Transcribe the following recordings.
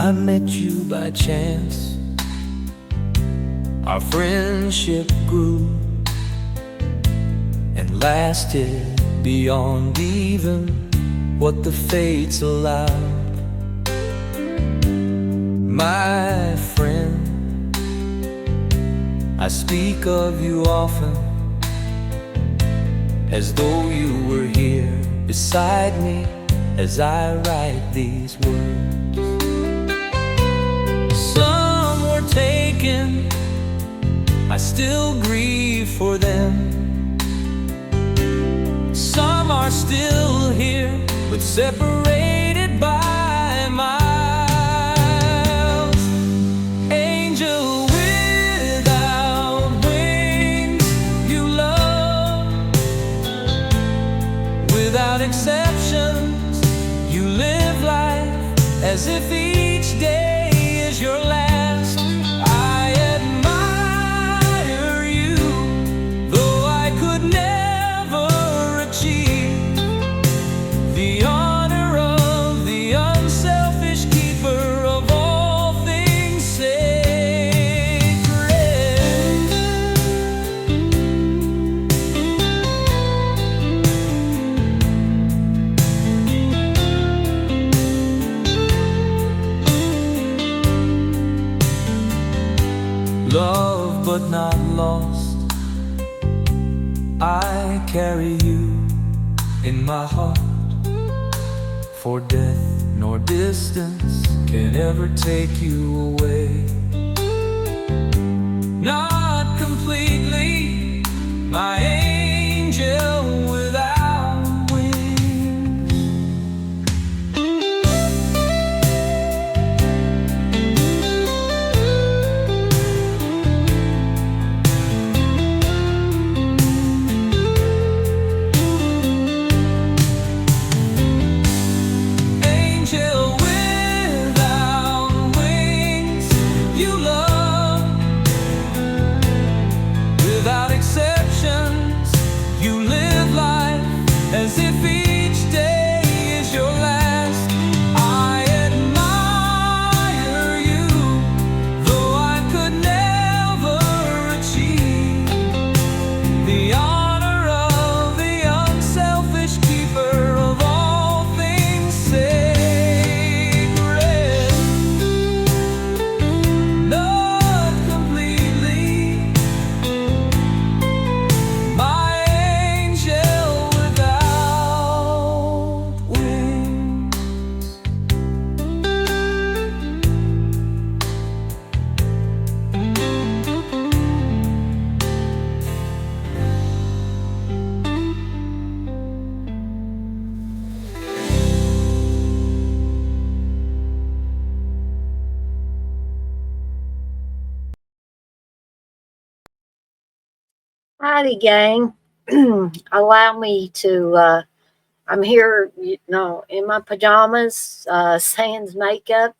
I met you by chance. Our friendship grew and lasted beyond even what the fates allowed. My friend, I speak of you often, as though you were here beside me as I write these words. Some were taken, I still grieve for them. Some are still here, but separated by miles. Angel without wings, you love. Without exceptions, you live life as if each day is your last. I admire you, though I could never achieve the honor of the unselfish keeper of all things sacred. Love but not lost, I carry you in my heart. For death nor distance can ever take you away. Not completely, my angel without wings. Angel without wings, you love. Without exceptions, you live life as if each day is your last. I admire you, though I could never achieve the honor of the unselfish keeper of all things sacred. Not completely, my angel without wings. Howdy, gang. Allow me to, I'm here, in my pajamas, sans makeup.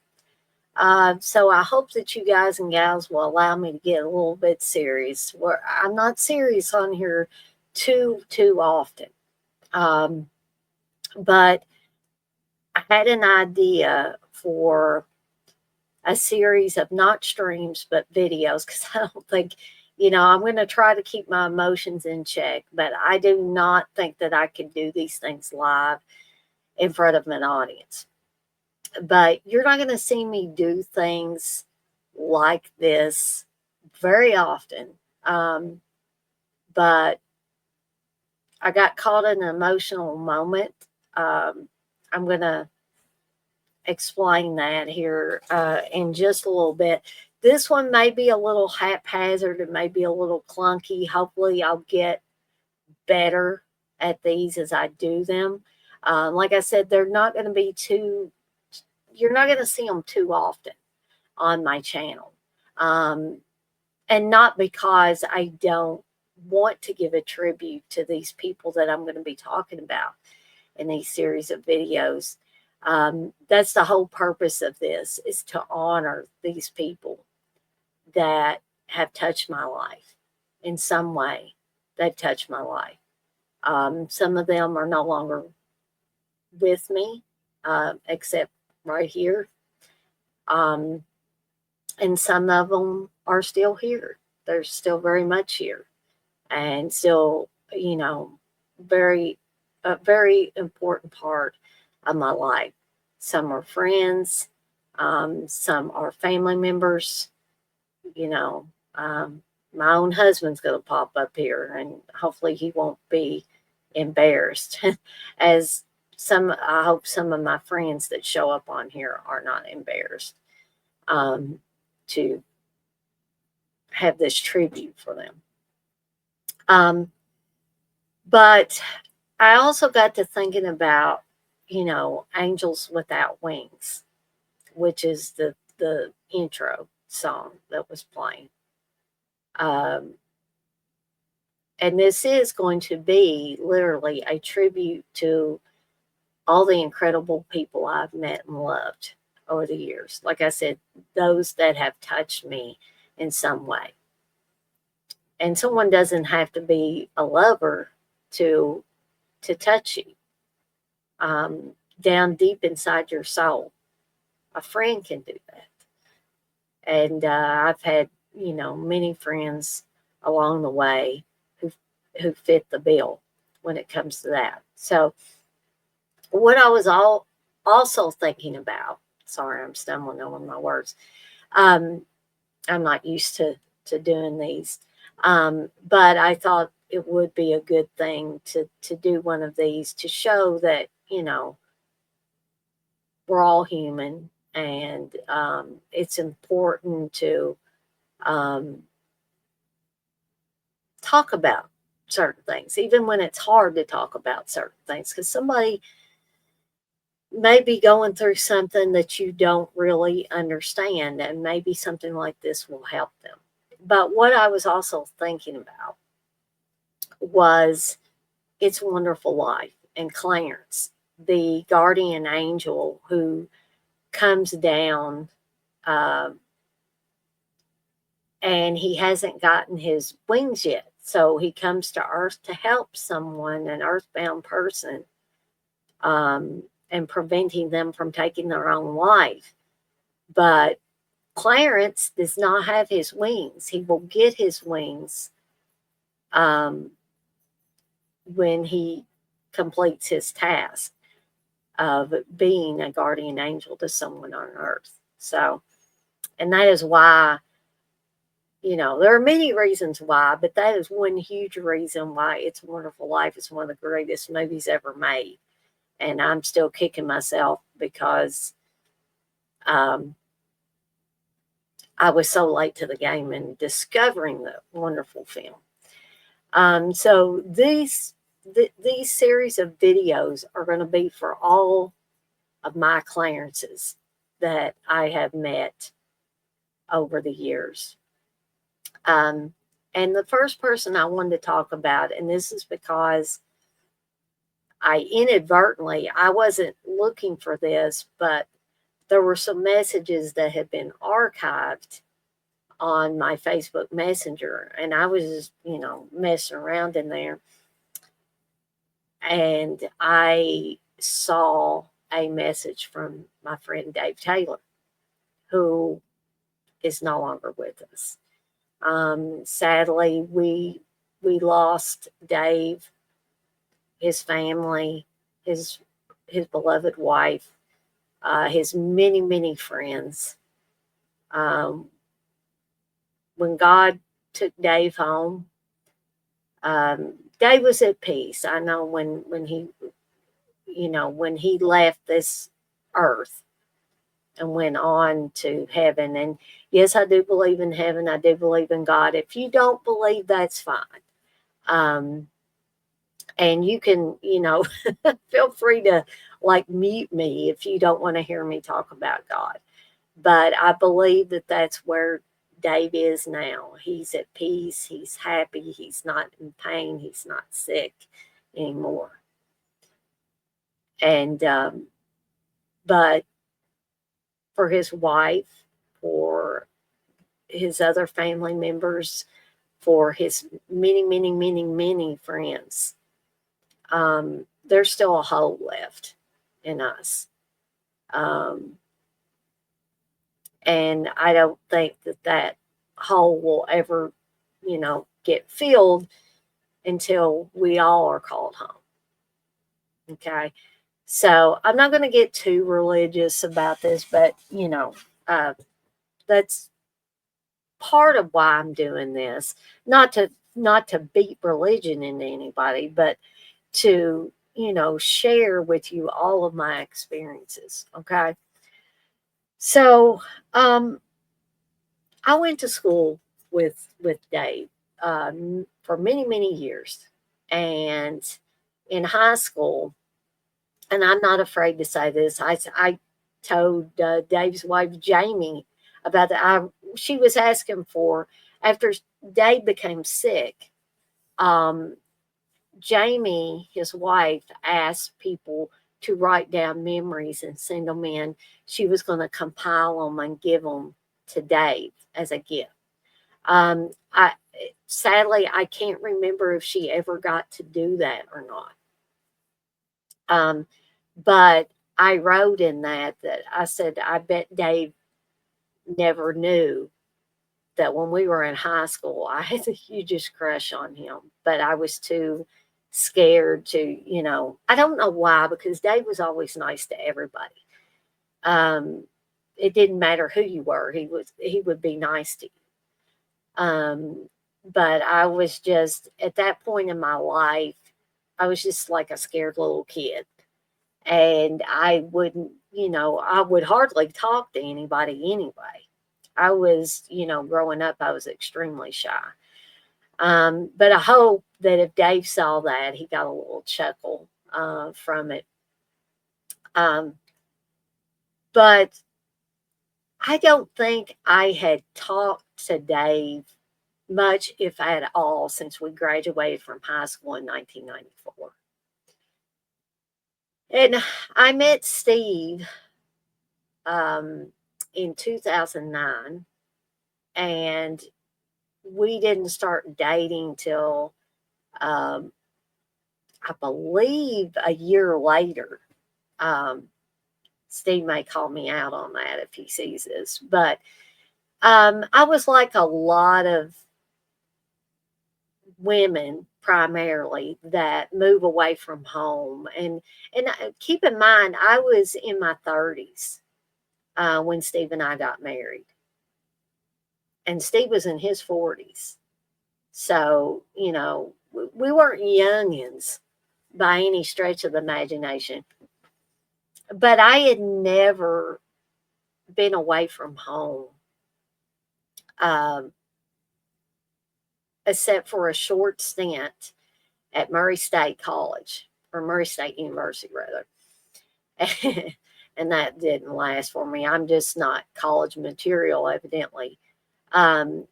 So I hope that you guys and gals will allow me to get a little bit serious. I'm not serious on here too often. But I had an idea for a series of not streams but videos because I don't think, I'm going to try to keep my emotions in check, but I do not think that I can do these things live in front of an audience. But you're not going to see me do things like this very often. But I got caught in an emotional moment. I'm going to explain that here in just a little bit. This one may be a little haphazard, it may be a little clunky. Hopefully, I'll get better at these as I do them. Like I said, they're not going to be you're not going to see them too often on my channel. And not because I don't want to give a tribute to these people that I'm going to be talking about in these series of videos. That's the whole purpose of this, is to honor these people that have touched my life in some way. They've touched my life. Some of them are no longer with me, except right here. Um, and some of them are still here. They're still very much here and still, very, a very important part of my life. Some are friends, some are family members, you know. My own husband's going to pop up here, and hopefully he won't be embarrassed. As I hope some of my friends that show up on here are not embarrassed um, to have this tribute for them. But I also got to thinking about, Angels Without Wings, which is the intro song that was playing. Um, and this is going to be literally a tribute to all the incredible people I've met and loved over the years. Like I said, those that have touched me in some way. And someone doesn't have to be a lover to touch you down deep inside your soul. A friend can do that. And I've had, many friends along the way who fit the bill when it comes to that. So what I was also thinking about, sorry, I'm stumbling over my words. I'm not used to doing these. But I thought it would be a good thing to do one of these to show that, we're all human, and it's important to um, talk about certain things, even when it's hard to talk about certain things, because somebody may be going through something that you don't really understand, and maybe something like this will help them. But what I was also thinking about was It's a Wonderful Life and Clarence, the guardian angel who comes down, uh, and he hasn't gotten his wings yet. So he comes to Earth to help someone, an earthbound person, and preventing them from taking their own life. But Clarence does not have his wings. He will get his wings um, when he completes his task of being a guardian angel to someone on Earth. So, and that is why, there are many reasons why, but that is one huge reason why It's a Wonderful Life is one of the greatest movies ever made. And I'm still kicking myself because um, I was so late to the game in discovering the wonderful film. So these series of videos are going to be for all of my Clarences that I have met over the years. And the first person I wanted to talk about, and this is because I wasn't looking for this, but there were some messages that had been archived on my Facebook Messenger, and I was just, messing around in there, and I saw a message from my friend Dave Taylor, who is no longer with us. Sadly, we lost Dave, his family, his beloved wife, his many friends. When God took Dave home, Dave was at peace. I know when he left this earth and went on to heaven. And yes, I do believe in heaven. I do believe in God. If you don't believe, that's fine. And you can, feel free to mute me if you don't want to hear me talk about God. But I believe that that's where Dave is now. He's at peace. He's happy. He's not in pain. He's not sick anymore. And, but for his wife, for his other family members, for his many friends, there's still a hole left in us. And I don't think that that hole will ever, get filled until we all are called home. Okay. So I'm not going to get too religious about this, but, uh, that's part of why I'm doing this. Not to beat religion into anybody, but to, share with you all of my experiences. Okay. So, I went to school with Dave for many many years, and in high school, and I'm not afraid to say this. I told Dave's wife Jamie about that. She was asking for after Dave became sick. Um, Jamie, his wife, asked people to write down memories and send them in. She was going to compile them and give them to Dave as a gift. I sadly I can't remember if she ever got to do that or not. Um, but I wrote in that I said I bet Dave never knew that when we were in high school I had the hugest crush on him, but I was too scared to, I don't know why, because Dave was always nice to everybody. Um, it didn't matter who you were, he would be nice to you. But I was just at that point in my life, I was just like a scared little kid. And I wouldn't, I would hardly talk to anybody anyway. I was, growing up, I was extremely shy. But I hope that if Dave saw that, he got a little chuckle from it. Um, but I don't think I had talked to Dave much, if at all, since we graduated from high school in 1994. And I met Steve um, in 2009, and we didn't start dating till um, I believe a year later. Um, Steve may call me out on that if he sees this, but I was like a lot of women primarily that move away from home, and keep in mind I was in my 30s when Steve and I got married, and Steve was in his 40s. So, we weren't youngins by any stretch of the imagination. But I had never been away from home, um, except for a short stint at Murray State College, or Murray State University, rather. And that didn't last for me. I'm just not college material, evidently.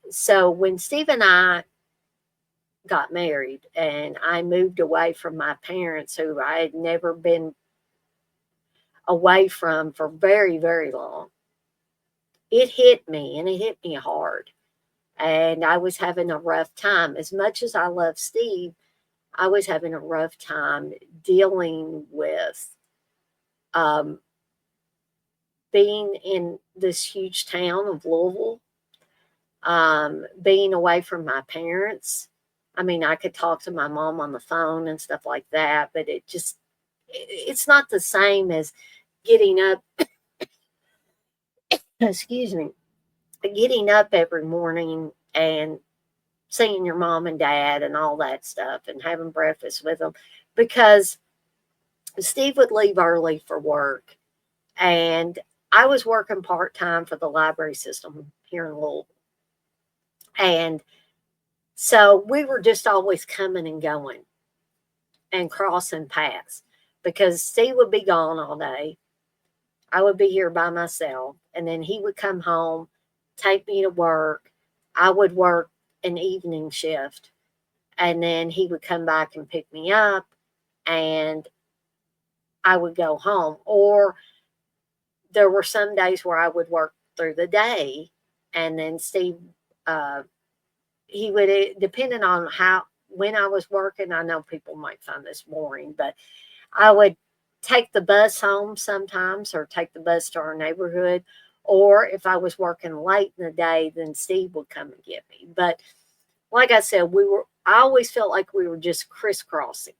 So when Steve and I got married and I moved away from my parents, who I had never been away from for very, very long, it hit me, and it hit me hard. And I was having a rough time. As much as I love Steve, I was having a rough time dealing with um, being in this huge town of Louisville, being away from my parents. I mean, I could talk to my mom on the phone and stuff like that, but it's not the same as getting up, excuse me, getting up every morning and seeing your mom and dad and all that stuff and having breakfast with them, because Steve would leave early for work, and I was working part time for the library system here in Louisville. And so we were just always coming and going and crossing paths, because Steve would be gone all day. I would be here by myself, and then he would come home, take me to work. I would work an evening shift, and then he would come back and pick me up, and I would go home. Or there were some days where I would work through the day, and then Steve, uh, he would, depending on how, when I was working, I know people might find this boring, but I would take the bus home sometimes, or take the bus to our neighborhood, Or if I was working late in the day, then Steve would come and get me. But like I said, I always felt like we were just crisscrossing.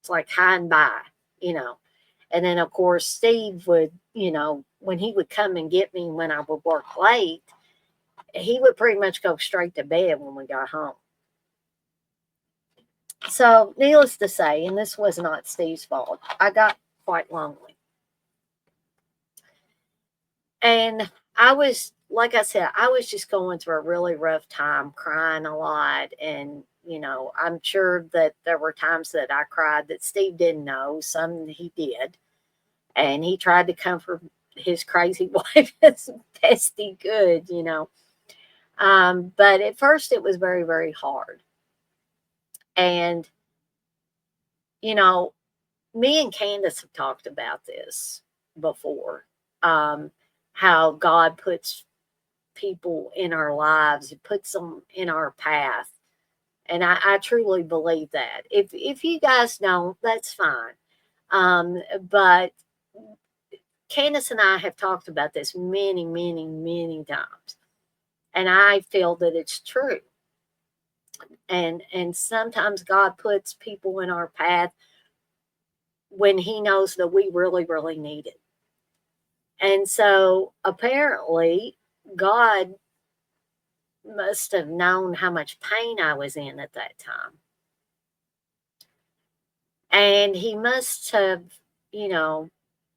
It's like high and by, you know. And then of course Steve would, when he would come and get me when I would work late, he would pretty much go straight to bed when we got home. So needless to say, and this was not Steve's fault, I got quite lonely. And I was, like I said, I was just going through a really rough time, crying a lot. And, I'm sure that there were times that I cried that Steve didn't know. Some he did. And he tried to comfort his crazy wife as best he could, But at first it was very, very hard. And, me and Candace have talked about this before. How God puts people in our lives, He puts them in our path. And I truly believe that. If you guys don't, that's fine. But Candace and I have talked about this many, many, many times. And I feel that it's true. And sometimes God puts people in our path when He knows that we really, really need it. And so apparently God must have known how much pain I was in at that time. And He must have,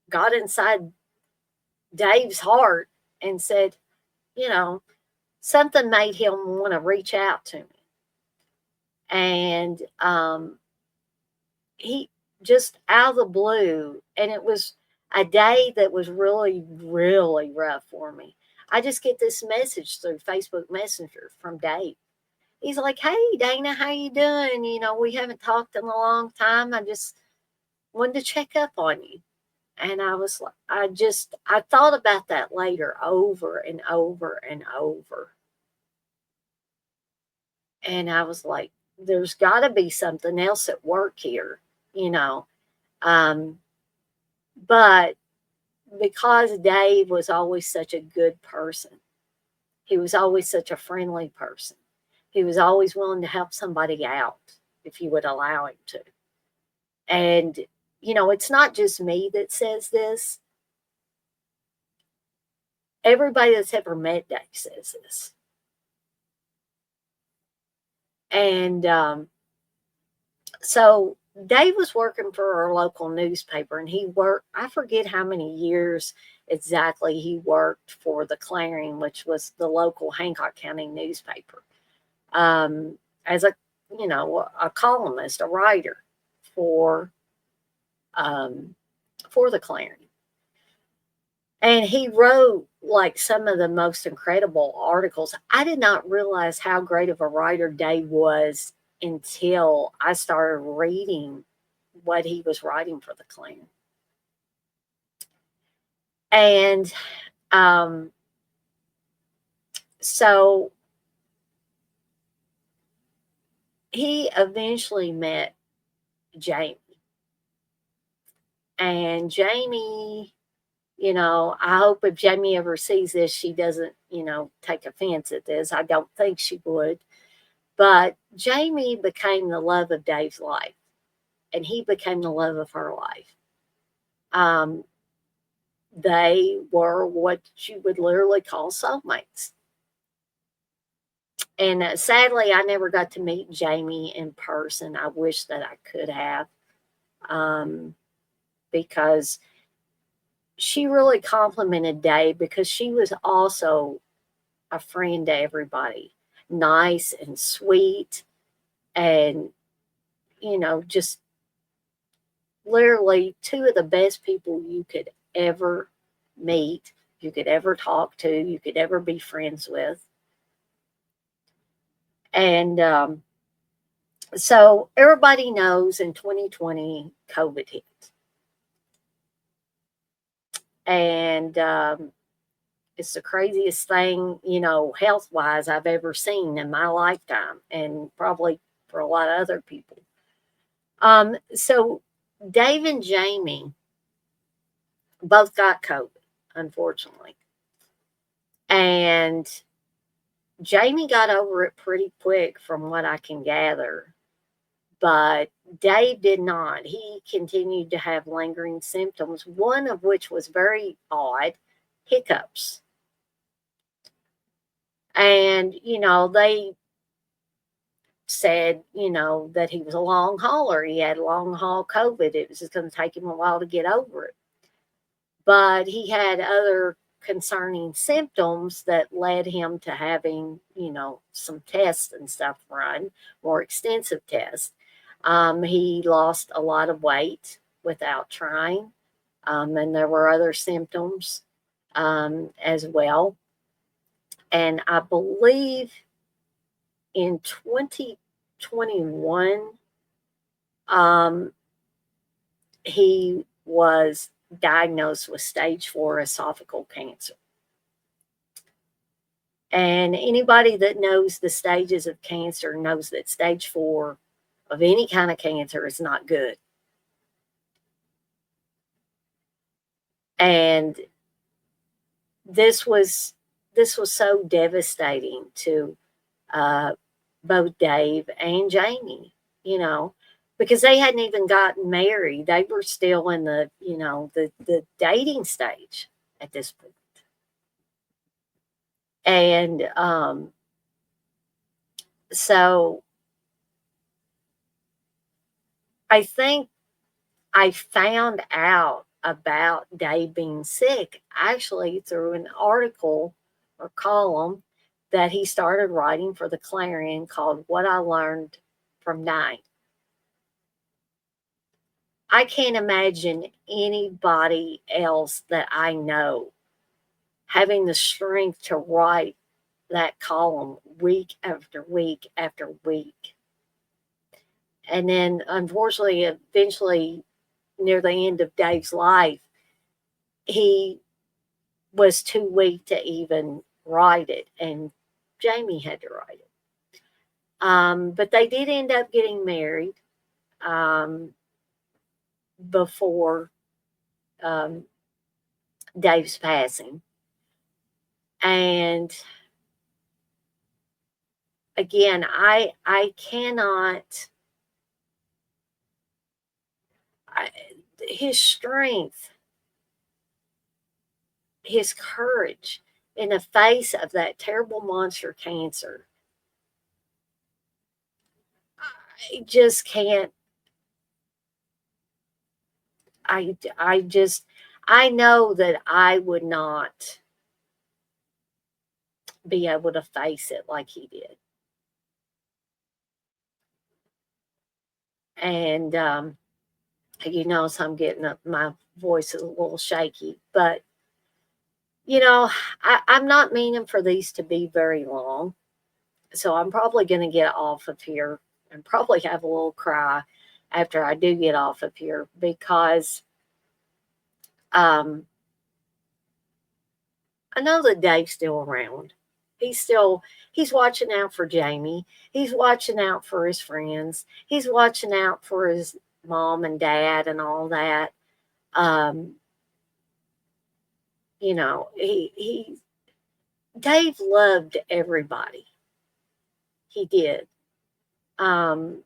got inside Dave's heart and said, something made him want to reach out to me. And he just out of the blue, and it was a day that was really, really rough for me. I just get this message through Facebook Messenger from Dave. He's like, "Hey, Dana, how you doing? We haven't talked in a long time. I just wanted to check up on you." And I was like, I thought about that later over and over and over. And I was like, there's got to be something else at work here, you know. Um, but because Dave was always such a good person, he was always such a friendly person. He was always willing to help somebody out if you would allow him to. And, it's not just me that says this. Everybody that's ever met Dave says this. And so Dave was working for our local newspaper, and he worked, I forget how many years exactly he worked for the Clarion, which was the local Hancock County newspaper, as a columnist, a writer for the Clarion. And he wrote like some of the most incredible articles. I did not realize how great of a writer Dave was until I started reading what he was writing for the Clarion. And so he eventually met Jamie. And Jamie, I hope if Jamie ever sees this, she doesn't, take offense at this. I don't think she would. But Jamie became the love of Dave's life, and he became the love of her life. They were what you would literally call soulmates. And sadly, I never got to meet Jamie in person. I wish that I could have, because she really complimented Dave, because she was also a friend to everybody, nice and sweet, and just literally two of the best people you could ever meet, you could ever talk to, you could ever be friends with. And so everybody knows in 2020 COVID hit. And it's the craziest thing, health wise, I've ever seen in my lifetime, and probably for a lot of other people. So Dave and Jamie both got COVID, unfortunately. And Jamie got over it pretty quick from what I can gather, but Dave did not. He continued to have lingering symptoms, one of which was very odd, hiccups. And, they said, that he was a long hauler. He had long haul COVID. It was just going to take him a while to get over it. But he had other concerning symptoms that led him to having, some tests and stuff run, more extensive tests. He lost a lot of weight without trying, and there were other symptoms as well. And I believe in 2021, he was diagnosed with stage 4 esophageal cancer. And anybody that knows the stages of cancer knows that stage 4 of any kind of cancer is not good. And this was so devastating to both Dave and Jamie, because they hadn't even gotten married. They were still in the dating stage at this point. And so I think I found out about Dave being sick actually through an article or column that he started writing for the Clarion called What I Learned from Dying. I can't imagine anybody else that I know having the strength to write that column week after week after week. And then, unfortunately, eventually, near the end of Dave's life, he was too weak to even write it, and Jamie had to write it. But they did end up getting married before Dave's passing. And again, I cannot, his strength, his courage in the face of that terrible monster cancer, I just can't. I know that I would not be able to face it like he did. And, so I'm getting up, my voice is a little shaky, but, I'm not meaning for these to be very long. So I'm probably going to get off of here and probably have a little cry after I do get off of here, because I know that Dave's still around. He's watching out for Jamie. He's watching out for his friends. He's watching out for his mom and dad and all that. Dave loved everybody. He did. And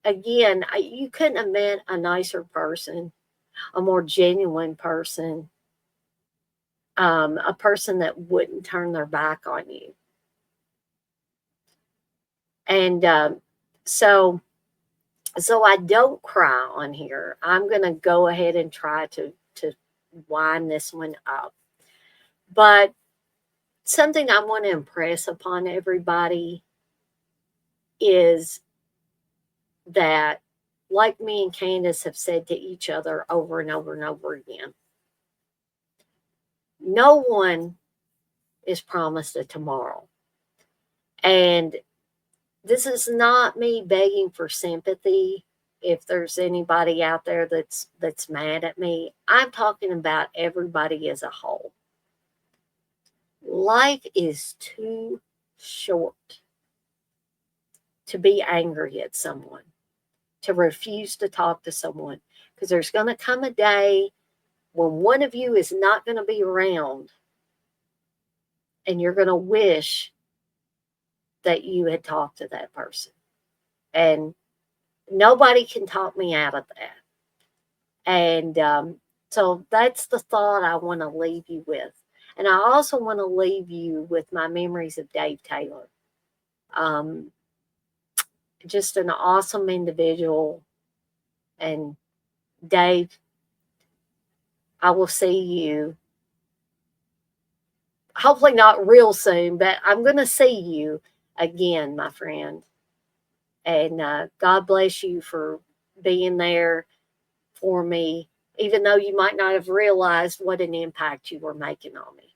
again, you couldn't have met a nicer person, a more genuine person, a person that wouldn't turn their back on you. And so I don't cry on here. I'm going to go ahead and try to wind this one up. But something I want to impress upon everybody is that, like me and Candace have said to each other over and over and over again, no one is promised a tomorrow. And this is not me begging for sympathy. If there's anybody out there that's mad at me, I'm talking about everybody as a whole. Life is too short to be angry at someone, to refuse to talk to someone, because there's going to come a day when one of you is not going to be around And you're going to wish that you had talked to that person. And nobody can talk me out of that. And so that's the thought I want to leave you with. And I also want to leave you with my memories of Dave Taylor. Just an awesome individual. And Dave, I will see you. Hopefully not real soon, but I'm going to see you again, my friend. And God bless you for being there for me, even though you might not have realized what an impact you were making on me.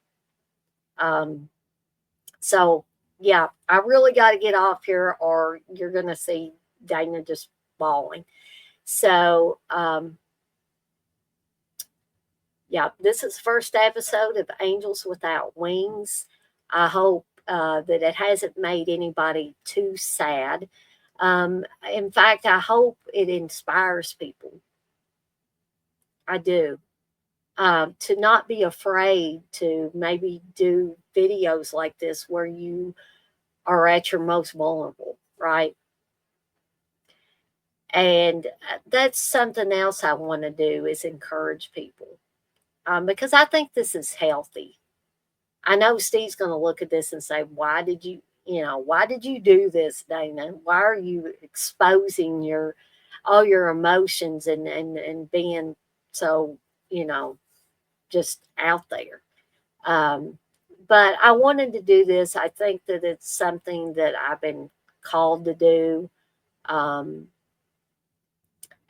So, yeah, I really got to get off here, or you're going to see Dana just bawling. So, yeah, this is the first episode of Angels Without Wings. I hope that it hasn't made anybody too sad. In fact, I hope it inspires people. I do. To not be afraid to maybe do videos like this where you are at your most vulnerable, right? And that's something else I want to do, is encourage people, because I think this is healthy. I know Steve's going to look at this and say, why did you do this, Dana? Why are you exposing all your emotions and being so, just out there? But I wanted to do this. I think that it's something that I've been called to do.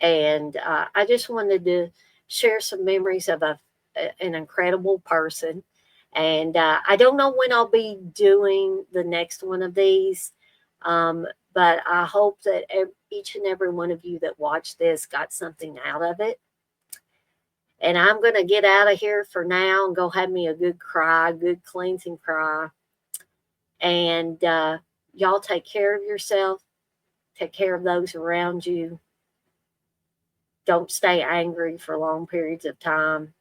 And I just wanted to share some memories of an incredible person. And I don't know when I'll be doing the next one of these, but I hope that each and every one of you that watched this got something out of it. And I'm going to get out of here for now and go have me a good cry, good cleansing cry. And y'all take care of yourself. Take care of those around you. Don't stay angry for long periods of time,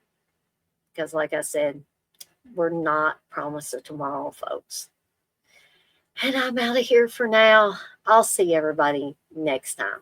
because like I said, we're not promised a tomorrow, folks. And I'm out of here for now. I'll see everybody next time.